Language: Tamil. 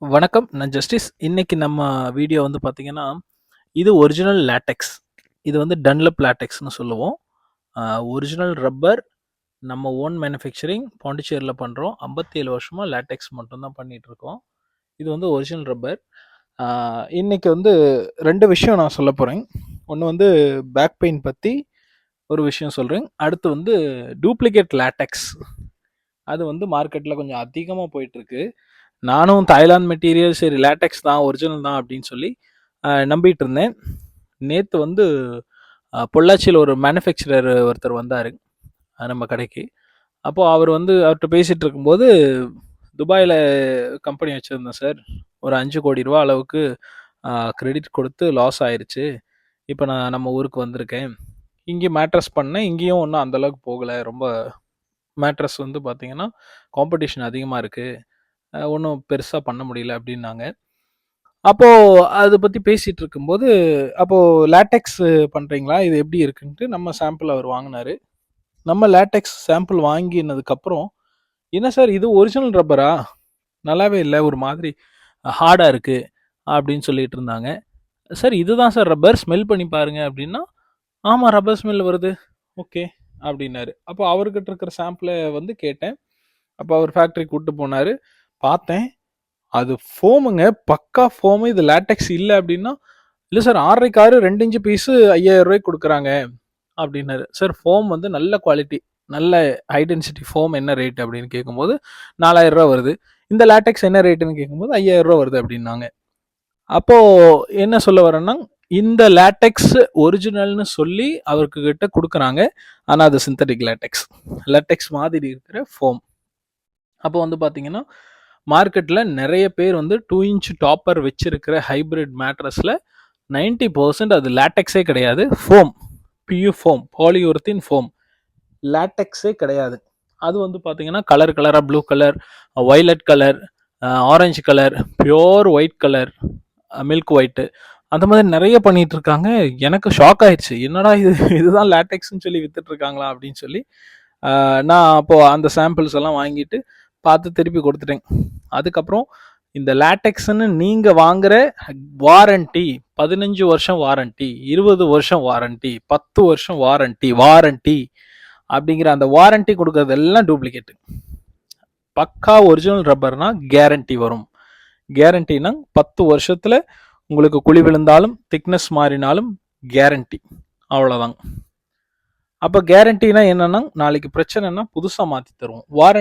வணக்கம். நான் ஜஸ்டிஸ். இன்னைக்கு நம்ம வீடியோ வந்து பார்த்தீங்கன்னா, இது ஒரிஜினல் லேட்டெக்ஸ். இது வந்து டன்லப் லேட்டெக்ஸ்ன்னு சொல்லுவோம். ஒரிஜினல் ரப்பர் நம்ம ஓன் மேனுஃபேக்சரிங் பாண்டிச்சேரியில பண்றோம். 57 வருஷமா லேட்டெக்ஸ் மட்டும் தான் பண்ணிட்டுருக்கோம். இது வந்து ஒரிஜினல் ரப்பர். இன்னைக்கு வந்து 2 விஷயம் நான் சொல்லப் போறேன். ஒண்ணு வந்து பேக் பெயின் பத்தி ஒரு விஷயம் சொல்றேன். அடுத்து வந்து டூப்ளிகேட் லேட்டெக்ஸ். அது வந்து மார்க்கெட்ல கொஞ்சம் அதிகமா போயிட்டுருக்கு. நானும் தாய்லாந்து மெட்டீரியல் சரி லேட்டெக்ஸ் தான் ஒரிஜினல் தான் அப்படின்னு சொல்லி நம்பிட்டு இருந்தேன். நேற்று வந்து பொள்ளாச்சியில் ஒரு மேனுஃபேக்சரர் ஒருத்தர் வந்தார் நம்ம கடைக்கு. அப்போது அவர் வந்து அவர்கிட்ட பேசிகிட்டு இருக்கும்போது, துபாயில் கம்பெனி வச்சுருந்தேன் சார், ஒரு 5 கோடி ரூபா அளவுக்கு கிரெடிட் கொடுத்து லாஸ் ஆயிடுச்சு. இப்போ நான் நம்ம ஊருக்கு வந்திருக்கேன். இங்கேயும் மேட்ரஸ் பண்ணேன், இங்கேயும் ஒன்றும் அந்தளவுக்கு போகலை. ரொம்ப மேட்ரஸ் வந்து பார்த்தீங்கன்னா காம்படிஷன் அதிகமாக இருக்குது, ஒன்றும் பெருசாக பண்ண முடியல அப்படின்னாங்க. அப்போது அதை பற்றி பேசிகிட்டு இருக்கும்போது, அப்போது லேட்டெக்ஸ் பண்ணுறீங்களா, இது எப்படி இருக்குன்ட்டு நம்ம சாம்பிள் அவர் வாங்கினார். நம்ம லேட்டெக்ஸ் சாம்பிள் வாங்கினதுக்கப்புறம், என்ன சார் இது ஒரிஜினல் ரப்பரா, நல்லாவே இல்லை, ஒரு மாதிரி ஹார்டாக இருக்குது அப்படின்னு சொல்லிட்டு இருந்தாங்க. சார் இதுதான் சார் ரப்பர், ஸ்மெல் பண்ணி பாருங்க அப்படின்னா, ஆமாம் ரப்பர் ஸ்மெல் வருது, ஓகே அப்படின்னாரு. அப்போ அவர்கிட்ட இருக்கிற சாம்பிளை வந்து கேட்டேன். அப்போ அவர் ஃபேக்ட்ரி கூப்பிட்டு போனார். பார்த்தேன், அது ஃபோமுங்க, பக்கா ஃபோமு. இது லேட்டெக்ஸ் இல்லை அப்படின்னா, இல்லை சார் 6.5 6 2 இன்ச்சு பீஸு 5000 ரூபாய்க்கு கொடுக்குறாங்க அப்படின்னாரு. சார் ஃபோம் வந்து நல்ல குவாலிட்டி, நல்ல ஹை டென்சிட்டி ஃபோம் என்ன ரேட் அப்படின்னு கேட்கும்போது 4000 ரூபா வருது. இந்த லேட்டெக்ஸ் என்ன ரேட்டுன்னு கேட்கும்போது 5000 ரூபா வருது அப்படின்னாங்க. அப்போது என்ன சொல்ல வரேன்னா, இந்த லேட்டெக்ஸ் ஒரிஜினல்னு சொல்லி அவருக்கு கிட்ட கொடுக்குறாங்க. ஆனால் அது சிந்தட்டிக் லேட்டெக்ஸ், லேட்டெக்ஸ் மாதிரி இருக்கிற ஃபோம். அப்போ வந்து பார்த்தீங்கன்னா, மார்க்கெட்டில் நிறைய பேர் வந்து 2 இன்ச் டாப்பர் வச்சிருக்கிற ஹைப்ரிட் மேட்ரஸில் 90% அது லேட்டெக்ஸே கிடையாது, ஃபோம், பியூ ஃபோம், பாலியூரத்தின் ஃபோம், லேட்டெக்ஸே கிடையாது. அது வந்து பார்த்தீங்கன்னா கலர் கலராக blue colour, violet colour, orange colour, pure white colour, milk white, அந்த மாதிரி நிறைய பண்ணிட்டு இருக்காங்க. எனக்கு ஷாக் ஆயிடுச்சு, என்னடா இதுதான் லேட்டெக்ஸ்ன்னு சொல்லி வித்துட்டு இருக்காங்களா அப்படின்னு சொல்லி. நான் அப்போது அந்த சாம்பிள்ஸ் எல்லாம் வாங்கிட்டு பார்த்து திருப்பி கொடுத்துட்டேன். அதுக்கப்புறம் இந்த லேட்டெக்ஸ்ன்னு நீங்கள் வாங்குற வாரண்டி 15 வருஷம் வாரண்டி, 20 வருஷம் வாரண்டி, 10 வருஷம் வாரண்டி அப்படிங்கிற அந்த வாரண்டி கொடுக்கறதெல்லாம் டூப்ளிகேட்டு. பக்கா ஒரிஜினல் ரப்பர்னா கேரண்டி வரும். கேரண்டினா 10 வருஷத்தில் உங்களுக்கு குழி விழுந்தாலும் திக்னஸ் மாறினாலும் கேரண்டி, அவ்வளோதாங்க. அப்போ கேரண்டினா என்னன்னா, நாளைக்கு பிரச்சனைனா புதுசாக மாற்றி தருவோம். வாரண்டி